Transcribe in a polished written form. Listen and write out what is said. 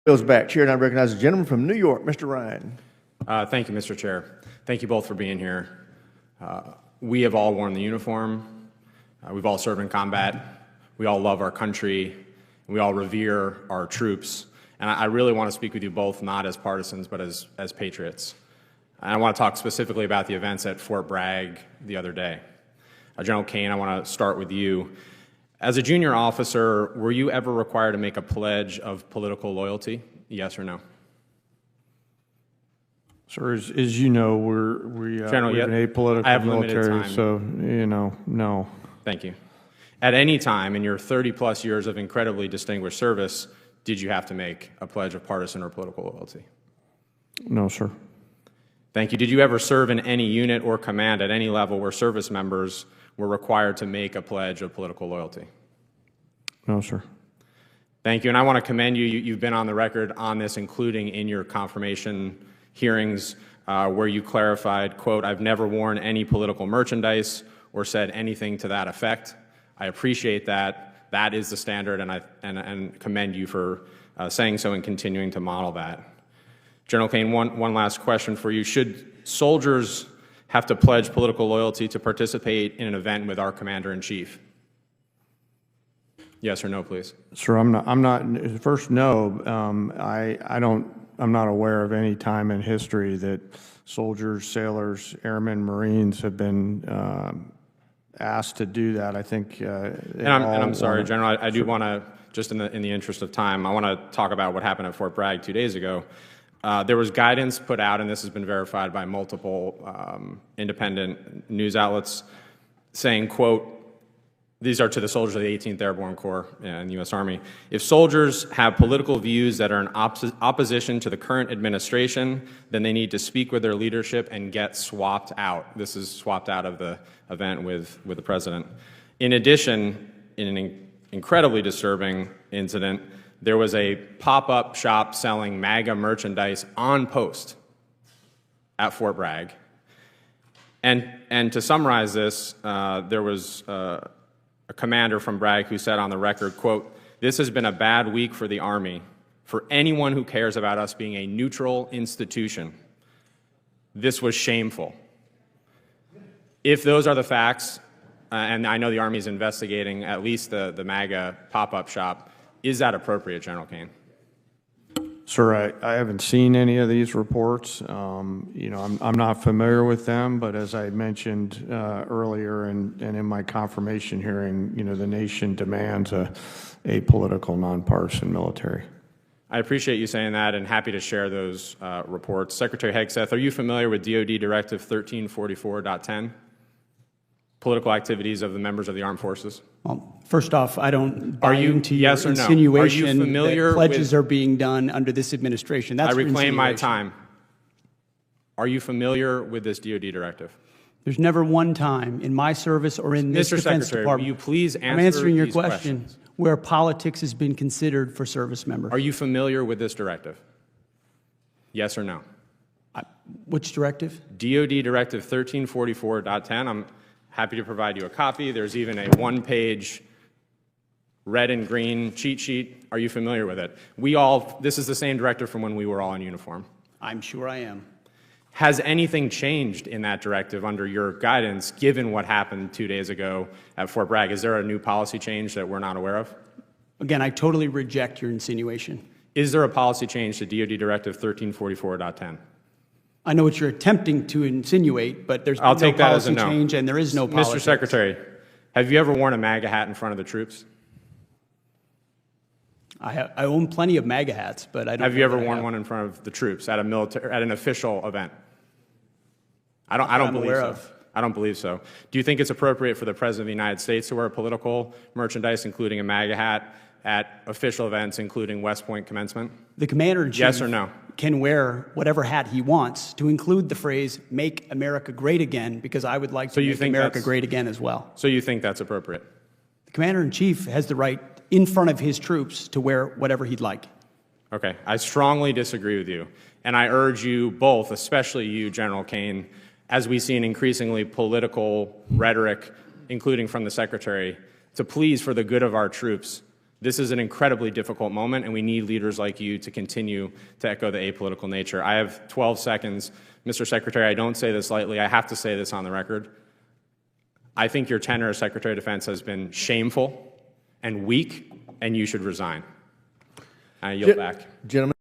Bill's back. Chair now recognizes the gentleman from New York, Mr. Ryan. Thank you, Mr. Chair. Thank you both for being here. We have all worn the uniform. We've all served in combat. We all love our country. We all revere our troops. And I really want to speak with you both, not as partisans, but as patriots. And I want to talk specifically about the events at Fort Bragg the other day. General Kane, I want to start with you. As a junior officer, were you ever required to make a pledge of political loyalty? Yes or no? Sir, as you know, we live in a apolitical military, so, no. Thank you. At any time in your 30-plus years of incredibly distinguished service, did you have to make a pledge of partisan or political loyalty? No, sir. Thank you. Did you ever serve in any unit or command at any level where service members were required to make a pledge of political loyalty? No, sir. Thank you. And I want to commend you. You've been on the record on this, including in your confirmation hearings where you clarified, quote, "I've never worn any political merchandise or said anything to that effect." I appreciate that. That is the standard, and commend you for saying so and continuing to model that. General Kane, one last question for you. Should soldiers have to pledge political loyalty to participate in an event with our commander-in-chief? Yes or no, please. Sir, I'm not. First, no. I'm not aware of any time in history that soldiers, sailors, airmen, Marines have been asked to do that. I think. I'm sorry, General. I do want to, just in the interest of time, I want to talk about what happened at Fort Bragg 2 days ago. There was guidance put out, and this has been verified by multiple independent news outlets, saying, quote, these are to the soldiers of the 18th Airborne Corps and the U.S. Army. If soldiers have political views that are in opposition to the current administration, then they need to speak with their leadership and get swapped out. This is swapped out of the event with the president. In addition, in an incredibly disturbing incident, there was a pop-up shop selling MAGA merchandise on post at Fort Bragg. And to summarize this, there was a commander from Bragg who said on the record, quote, "This has been a bad week for the Army. For anyone who cares about us being a neutral institution, this was shameful." If those are the facts, and I know the Army is investigating at least the MAGA pop-up shop, is that appropriate, General Kane? Sir, I haven't seen any of these reports. I'm not familiar with them, but as I mentioned earlier and in my confirmation hearing, the nation demands a political, nonpartisan military. I appreciate you saying that and happy to share those reports. Secretary Hegseth, are you familiar with DoD Directive 1344.10? Political activities of the members of the armed forces? Well, first off, I don't buy into your yes or no? insinuation Are you familiar that pledges are being done under this administration. That's I reclaim my time. Are you familiar with this DoD directive? There's never one time in my service or in this Defense Secretary, Department. will you please answer I'm answering your these question questions? where politics has been considered for service members. Are you familiar with this directive? Yes or no? Which directive? DoD Directive 1344.10. I'm happy to provide you a copy. There's even a one-page red and green cheat sheet. Are you familiar with it? This is the same directive from when we were all in uniform. I'm sure I am. Has anything changed in that directive under your guidance, given what happened 2 days ago at Fort Bragg? Is there a new policy change that we're not aware of? Again, I totally reject your insinuation. Is there a policy change to DoD Directive 1344.10? I know what you're attempting to insinuate, but there's I'll no take that as a policy no. change and there is no policy. Mr. Secretary, have you ever worn a MAGA hat in front of the troops? I own plenty of MAGA hats, but I don't. Have you ever worn one in front of the troops at an official event? I don't believe so. I don't believe so. Do you think it's appropriate for the President of the United States to wear political merchandise, including a MAGA hat, at official events, including West Point commencement? The commander-in-chief yes or no? Can wear whatever hat he wants, to include the phrase, "Make America Great Again," because I would like to make America great again as well. So you think that's appropriate? The commander-in-chief has the right, in front of his troops, to wear whatever he'd like. Okay. I strongly disagree with you. And I urge you both, especially you, General Kane, as we see an increasingly political rhetoric, including from the Secretary, to please, for the good of our troops, This is an incredibly difficult moment, and we need leaders like you to continue to echo the apolitical nature. I have 12 seconds. Mr. Secretary, I don't say this lightly. I have to say this on the record. I think your tenure as Secretary of Defense has been shameful and weak, and you should resign. I yield back. Gentlemen.